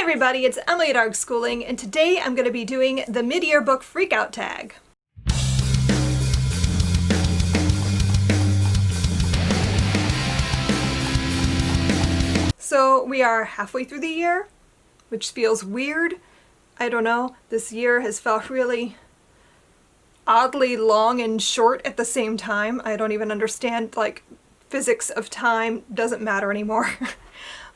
everybody, it's Emily at ARG Schooling, and today I'm going to be doing the mid-year book freakout tag. So we are halfway through the year, which feels weird. I don't know, this year has felt really oddly long and short at the same time. I don't even understand, like, physics of time doesn't matter anymore.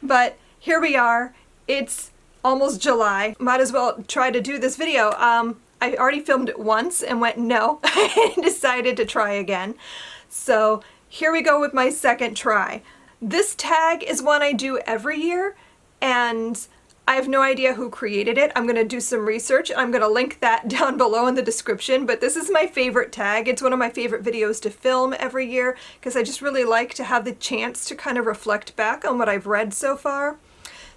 But here we are. It's almost July. Might as well try to do this video. I already filmed it once and went no, and decided to try again. So here we go with my second try. This tag is one I do every year, and I have no idea who created it. I'm going to do some research. I'm going to link that down below in the description, but this is my favorite tag. It's one of my favorite videos to film every year because I just really like to have the chance to kind of reflect back on what I've read so far.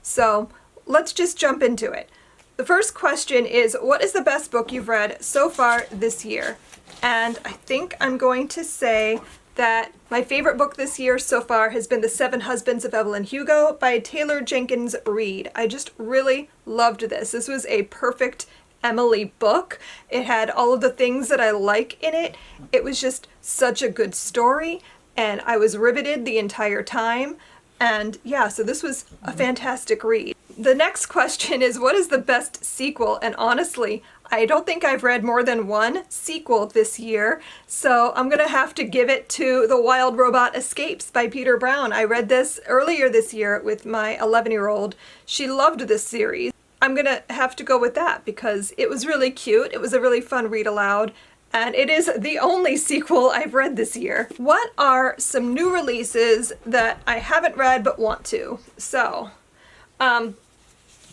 So let's just jump into it. The first question is, what is the best book you've read so far this year? And I think I'm going to say that my favorite book this year so far has been The Seven Husbands of Evelyn Hugo by Taylor Jenkins Reid. I just really loved this. This was a perfect Emily book. It had all of the things that I like in it. It was just such a good story, and I was riveted the entire time. And yeah, so this was a fantastic read. The next question is, what is the best sequel? And honestly, I don't think I've read more than one sequel this year, so I'm gonna have to give it to The Wild Robot Escapes by Peter Brown. I read this earlier this year with my 11-year-old. She loved this series. I'm gonna have to go with that because it was really cute. It was a really fun read aloud, and it is the only sequel I've read this year. What are some new releases that I haven't read but want to? So,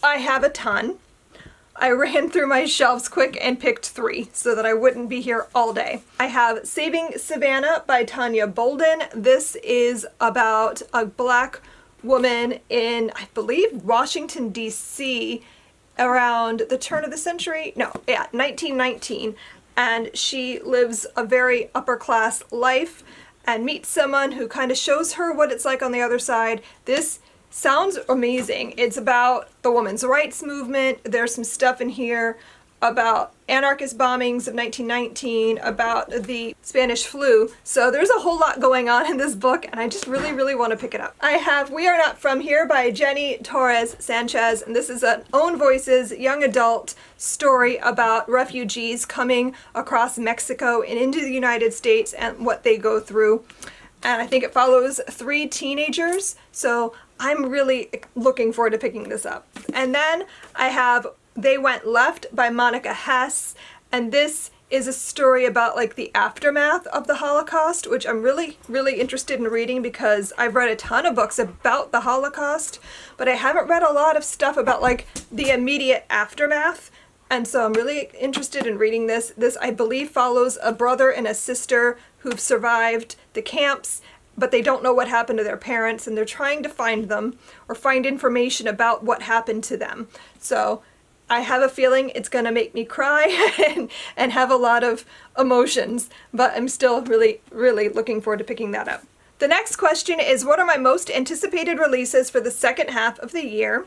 I have a ton. I ran through my shelves quick and picked 3 so that I wouldn't be here all day. I have Saving Savannah by Tanya Bolden. This is about a black woman in, I believe, Washington, D.C. around the turn of the century. No, yeah, 1919. And she lives a very upper class life and meets someone who kind of shows her what it's like on the other side. This sounds amazing. It's about the women's rights movement. There's some stuff in here about anarchist bombings of 1919, about the Spanish flu. So there's a whole lot going on in this book, and I just really want to pick it up. I have We Are Not From Here by Jenny Torres Sanchez, and this is an Own Voices young adult story about refugees coming across Mexico and into the United States and what they go through. And I think it follows 3 teenagers, so I'm really looking forward to picking this up. And then I have They Went Left by Monica Hess, and this is a story about like the aftermath of the Holocaust, which I'm really interested in reading because I've read a ton of books about the Holocaust, but I haven't read a lot of stuff about like the immediate aftermath. And so I'm really interested in reading this. This, I believe, follows a brother and a sister who've survived the camps, but they don't know what happened to their parents, and they're trying to find them or find information about what happened to them. So I have a feeling it's going to make me cry and have a lot of emotions, but I'm still really looking forward to picking that up. The next question is, what are my most anticipated releases for the second half of the year?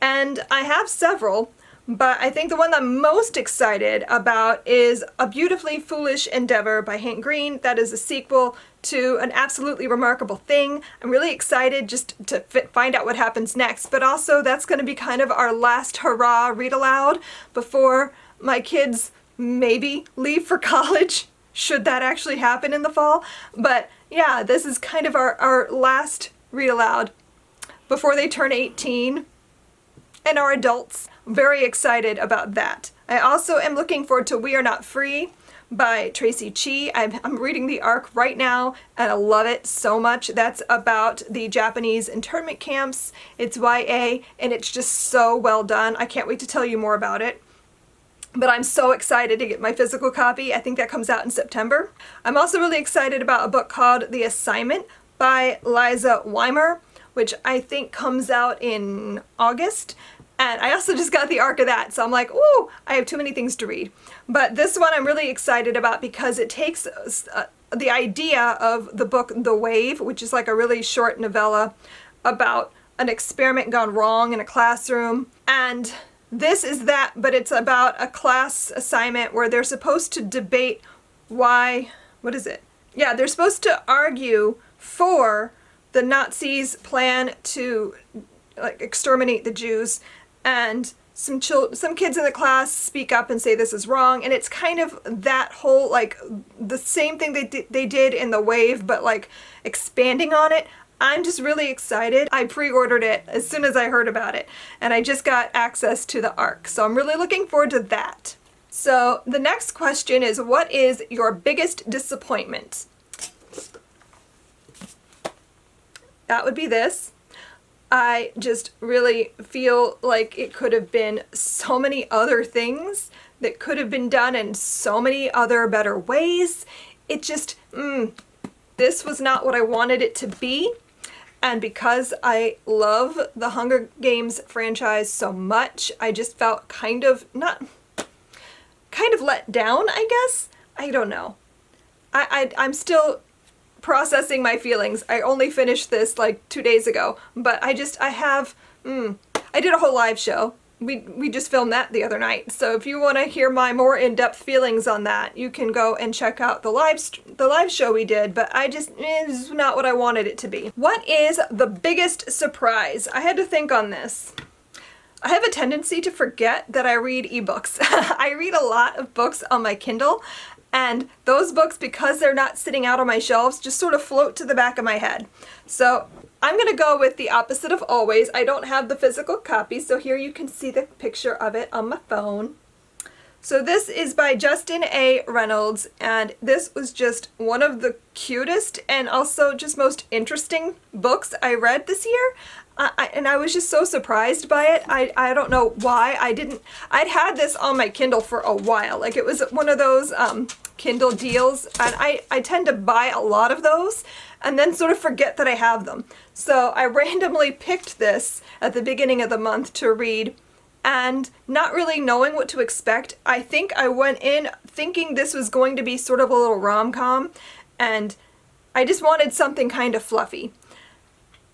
And I have several, but I think the one I'm most excited about is A Beautifully Foolish Endeavor by Hank Green. That is a sequel to An Absolutely Remarkable Thing. I'm really excited just to find out what happens next, but also that's going to be kind of our last hurrah read aloud before my kids maybe leave for college, should that actually happen in the fall. But yeah, this is kind of our last read aloud before they turn 18 and are adults. Very excited about that. I also am looking forward to We Are Not Free by Tracy Chee. I'm reading the arc right now, and I love it so much. That's about the Japanese internment camps. It's YA, and it's just so well done. I can't wait to tell you more about it. But I'm so excited to get my physical copy. I think that comes out in September. I'm also really excited about a book called The Assignment by Liza Weimer, which I think comes out in August. And I also just got the arc of that, so I'm like, ooh, I have too many things to read. But this one I'm really excited about because it takes the idea of the book The Wave, which is like a really short novella about an experiment gone wrong in a classroom. And this is that, but it's about a class assignment where they're supposed to debate why, what is it? Yeah, they're supposed to argue for the Nazis' plan to like exterminate the Jews, and some kids in the class speak up and say this is wrong, and it's kind of that whole, like, the same thing they did in the Wave, but like expanding on it. I'm just really excited. I pre-ordered it as soon as I heard about it, and I just got access to the ARC, so I'm really looking forward to that. So the next question is, what is your biggest disappointment? That would be this. I just really feel like it could have been so many other things that could have been done in so many other better ways. It just, this was not what I wanted it to be. And because I love the Hunger Games franchise so much, I just felt kind of let down, I guess? I don't know. I'm still processing my feelings. I only finished this like 2 days ago, but I did a whole live show. We just filmed that the other night. So if you want to hear my more in-depth feelings on that, you can go and check out the live show we did, but this is not what I wanted it to be. What is the biggest surprise? I had to think on this. I have a tendency to forget that I read ebooks. I read a lot of books on my Kindle, and those books, because they're not sitting out on my shelves, just sort of float to the back of my head. So I'm going to go with the opposite of always. I don't have the physical copy, so here you can see the picture of it on my phone. So this is by Justin A. Reynolds, and this was just one of the cutest and also just most interesting books I read this year. And I was just so surprised by it. I don't know why I'd had this on my Kindle for a while. Like, it was one of those Kindle deals, and I tend to buy a lot of those and then sort of forget that I have them. So I randomly picked this at the beginning of the month to read, and not really knowing what to expect, I think I went in thinking this was going to be sort of a little rom-com, and I just wanted something kind of fluffy.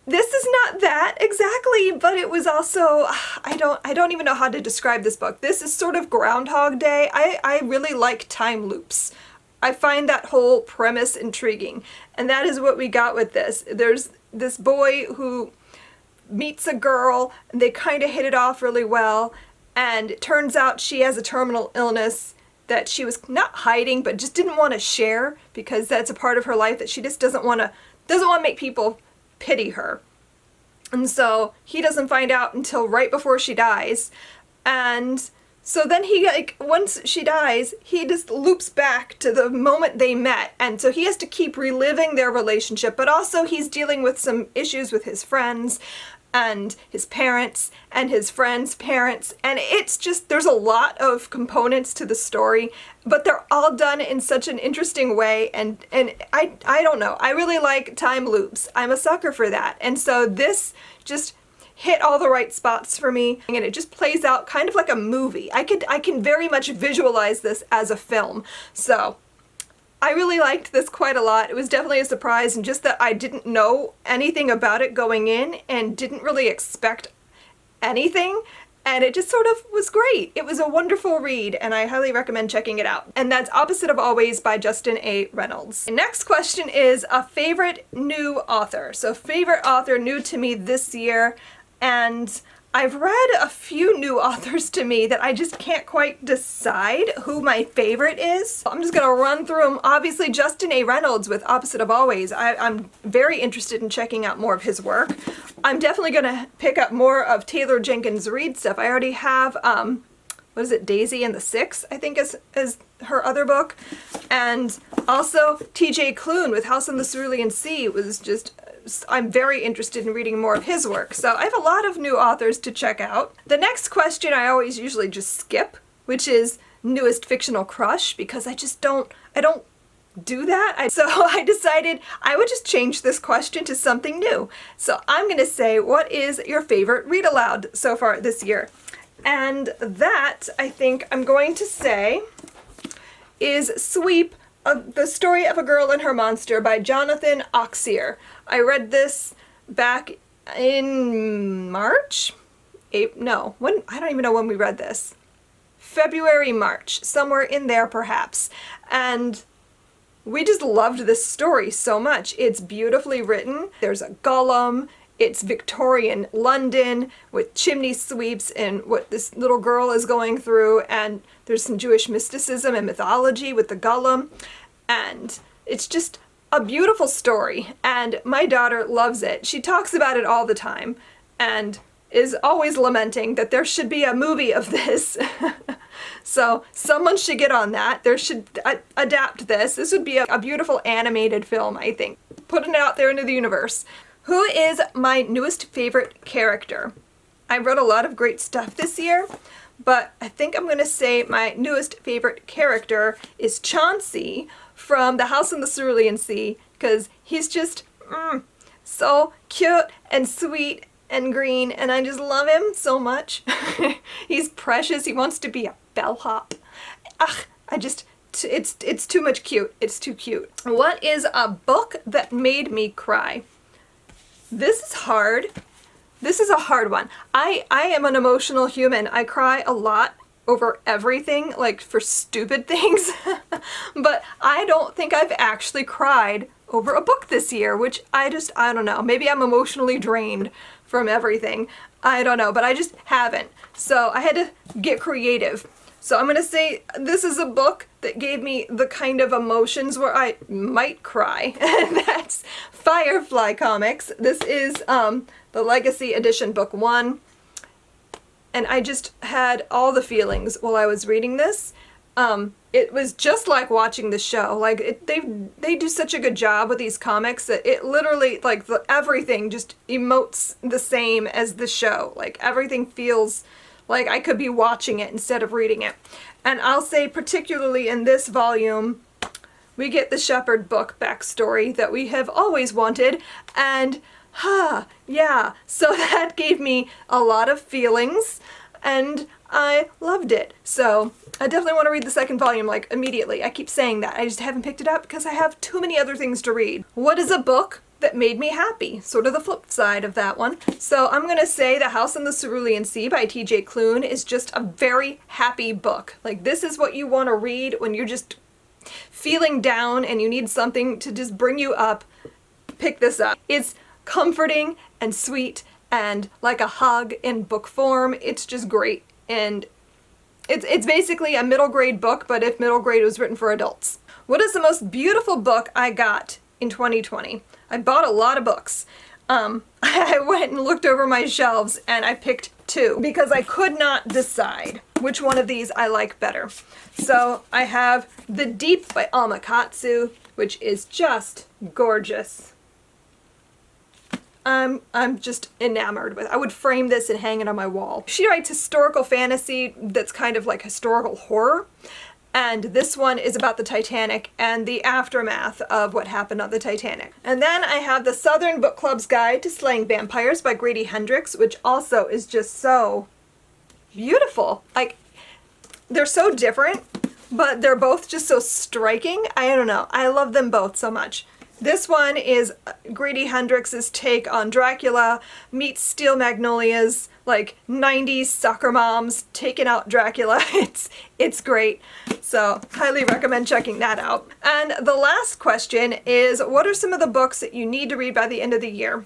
This is not that exactly, but it was also, I don't even know how to describe this book. This is sort of Groundhog Day. I really like time loops. I find that whole premise intriguing, and that is what we got with this. There's this boy who meets a girl, and they kind of hit it off really well, and it turns out she has a terminal illness that she was not hiding, but just didn't want to share, because that's a part of her life that she just doesn't want to make people pity her. And so he doesn't find out until right before she dies. And so then he, like, once she dies, he just loops back to the moment they met. And so he has to keep reliving their relationship, but also he's dealing with some issues with his friends and his parents and his friends' parents, and it's just, there's a lot of components to the story, but they're all done in such an interesting way, and I don't know, I really like time loops. I'm a sucker for that, and so this just hit all the right spots for me, and it just plays out kind of like a movie. I can very much visualize this as a film, so I really liked this quite a lot. It was definitely a surprise, and just that I didn't know anything about it going in and didn't really expect anything, and it just sort of was great. It was a wonderful read, and I highly recommend checking it out. And that's Opposite of Always by Justin A. Reynolds. The next question is a favorite new author. So favorite author new to me this year, and I've read a few new authors to me that I just can't quite decide who my favorite is. I'm just gonna run through them. Obviously, Justin A. Reynolds with Opposite of Always. I'm very interested in checking out more of his work. I'm definitely gonna pick up more of Taylor Jenkins Reid stuff. I already have, what is it, Daisy and the Six, I think is her other book. And also TJ Klune with House on the Cerulean Sea was just, I'm very interested in reading more of his work. So I have a lot of new authors to check out. The next question I always usually just skip, which is newest fictional crush, because I don't do that. So I decided I would just change this question to something new. So I'm gonna say, what is your favorite read aloud so far this year? And that, I think I'm going to say, is Sweep, The Story of a Girl and Her Monster by Jonathan Auxier. I read this back in March? No, when, I don't even know when we read this. February, March, somewhere in there perhaps. And we just loved this story so much. It's beautifully written. There's a golem. It's Victorian London with chimney sweeps and what this little girl is going through. And there's some Jewish mysticism and mythology with the golem. And it's just a beautiful story. And my daughter loves it. She talks about it all the time and is always lamenting that there should be a movie of this. So someone should get on that. There should adapt this. This would be a beautiful animated film, I think. Putting it out there into the universe. Who is my newest favorite character? I read a lot of great stuff this year, but I think I'm going to say my newest favorite character is Chauncey from The House on the Cerulean Sea, because he's just so cute and sweet and green, and I just love him so much. He's precious. He wants to be a bellhop. Ugh, it's too much cute. It's too cute. What is a book that made me cry? This is hard. This is a hard one. I am an emotional human. I cry a lot over everything, like for stupid things. But I don't think I've actually cried over a book this year, which I don't know. Maybe I'm emotionally drained from everything. I don't know, but I just haven't. So I had to get creative. So I'm gonna say this is a book that gave me the kind of emotions where I might cry, and that's Firefly Comics. This is the Legacy Edition Book 1, and I just had all the feelings while I was reading this. It was just like watching the show. Like they do such a good job with these comics that it literally, like, everything just emotes the same as the show. Like everything feels like I could be watching it instead of reading it. And I'll say particularly in this volume, we get the Shepherd book backstory that we have always wanted. And yeah, so that gave me a lot of feelings and I loved it. So I definitely want to read the second volume, like, immediately. I keep saying that. I just haven't picked it up because I have too many other things to read. What is a book that made me happy? Sort of the flip side of that one. So I'm going to say The House on the Cerulean Sea by T.J. Klune is just a very happy book. Like, this is what you want to read when you're just feeling down and you need something to just bring you up. Pick this up. It's comforting and sweet and like a hug in book form. It's just great. And it's basically a middle grade book, but if middle grade was written for adults. What is the most beautiful book I got in 2020? I bought a lot of books. I went and looked over my shelves and I picked 2 because I could not decide which one of these I like better. So I have The Deep by Alma Katsu, which is just gorgeous. I'm just enamored with it. I would frame this and hang it on my wall. She writes historical fantasy that's kind of like historical horror. And this one is about the Titanic and the aftermath of what happened on the Titanic. And then I have the Southern Book Club's Guide to Slaying Vampires by Grady Hendrix, which also is just so beautiful. Like, they're so different, but they're both just so striking. I don't know. I love them both so much. This one is Grady Hendrix's take on Dracula meets Steel Magnolias, like 90s soccer moms taking out Dracula. It's great. So highly recommend checking that out. And the last question is, what are some of the books that you need to read by the end of the year?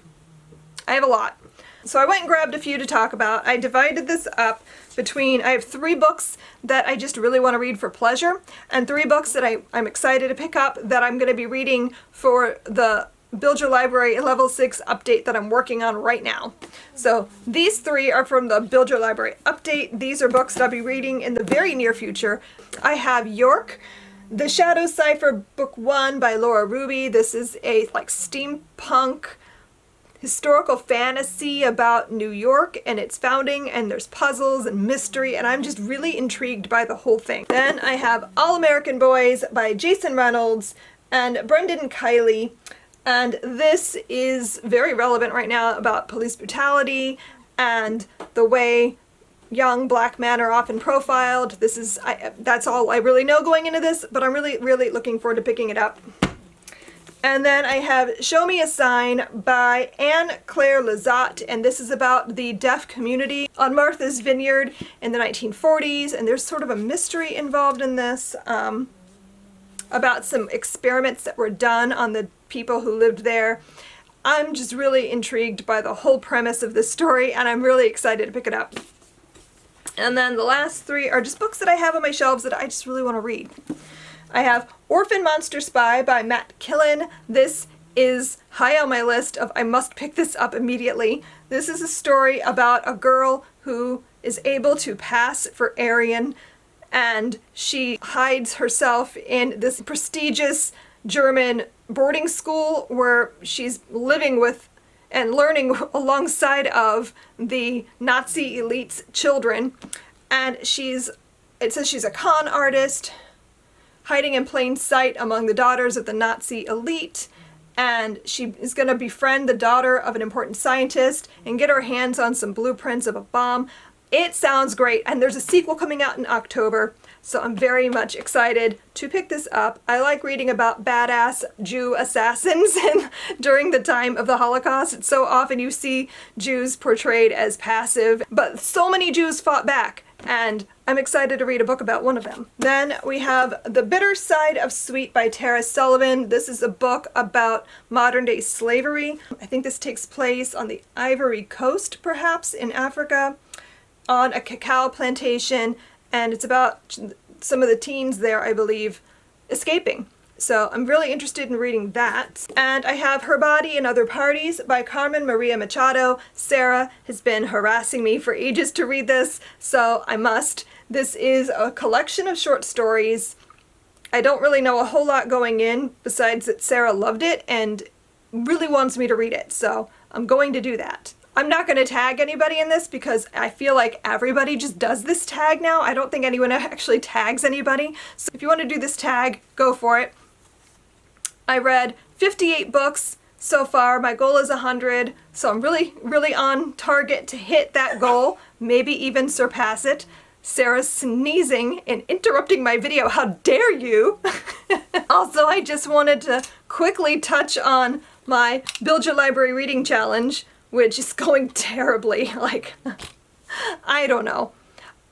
I have a lot. So I went and grabbed a few to talk about. I divided this up between, I have 3 books that I just really want to read for pleasure, and 3 books that I'm excited to pick up that I'm going to be reading for the Build Your Library Level 6 update that I'm working on right now. So these 3 are from the Build Your Library update. These are books that I'll be reading in the very near future. I have York, The Shadow Cipher Book 1 by Laura Ruby. This is a like steampunk historical fantasy about New York and its founding, and there's puzzles and mystery, and I'm just really intrigued by the whole thing. Then I have All American Boys by Jason Reynolds and Brendan Kiley, and this is very relevant right now about police brutality and the way young black men are often profiled. This is, that's all I really know going into this, but I'm really, really looking forward to picking it up. And then I have Show Me a Sign by Anne-Claire Lizotte, and this is about the deaf community on Martha's Vineyard in the 1940s, and there's sort of a mystery involved in this about some experiments that were done on the people who lived there. I'm just really intrigued by the whole premise of this story, and I'm really excited to pick it up. And then the last three are just books that I have on my shelves that I just really want to read. I have Orphan Monster Spy by Matt Killen. This is high on my list of I must pick this up immediately. This is a story about a girl who is able to pass for Aryan, and she hides herself in this prestigious German boarding school where she's living with and learning alongside of the Nazi elite's children. And it says she's a con artist, hiding in plain sight among the daughters of the Nazi elite, and she is going to befriend the daughter of an important scientist and get her hands on some blueprints of a bomb. It sounds great, and there's a sequel coming out in October, so I'm very much excited to pick this up. I like reading about badass Jew assassins during the time of the Holocaust. It's so often you see Jews portrayed as passive, but so many Jews fought back, and I'm excited to read a book about one of them. Then we have The Bitter Side of Sweet by Tara Sullivan. This is a book about modern-day slavery. I think this takes place on the Ivory Coast, perhaps, in Africa, on a cacao plantation, and it's about some of the teens there, I believe, escaping. So I'm really interested in reading that. And I have Her Body and Other Parties by Carmen Maria Machado. Sarah has been harassing me for ages to read this, so I must. This is a collection of short stories. I don't really know a whole lot going in, besides that Sarah loved it and really wants me to read it, so I'm going to do that. I'm not going to tag anybody in this because I feel like everybody just does this tag now. I don't think anyone actually tags anybody. So if you want to do this tag, go for it. I read 58 books so far. My goal is 100, so I'm really on target to hit that goal, maybe even surpass it. Sarah's sneezing and interrupting my video. How dare you? Also, I just wanted to quickly touch on my Build Your Library Reading Challenge, which is going terribly. Like, I don't know.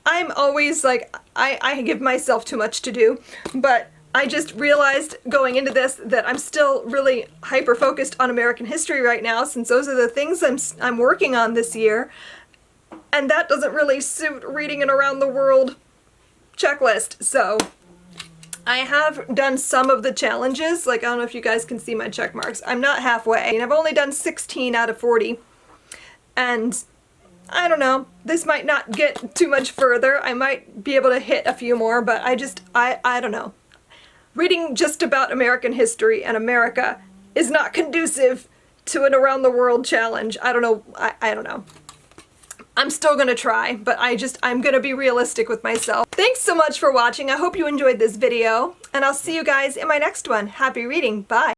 I'm always like, I give myself too much to do, but I just realized going into this that I'm still really hyper-focused on American history right now, since those are the things I'm working on this year, and that doesn't really suit reading an around the world checklist. So I have done some of the challenges, like I don't know if you guys can see my check marks. I'm not halfway, and I've only done 16 out of 40, and I don't know, this might not get too much further. I might be able to hit a few more, but I don't know. Reading just about American history and America is not conducive to an around the world challenge. I don't know. I don't know. I'm still gonna try, but I'm gonna be realistic with myself. Thanks so much for watching. I hope you enjoyed this video, and I'll see you guys in my next one. Happy reading. Bye.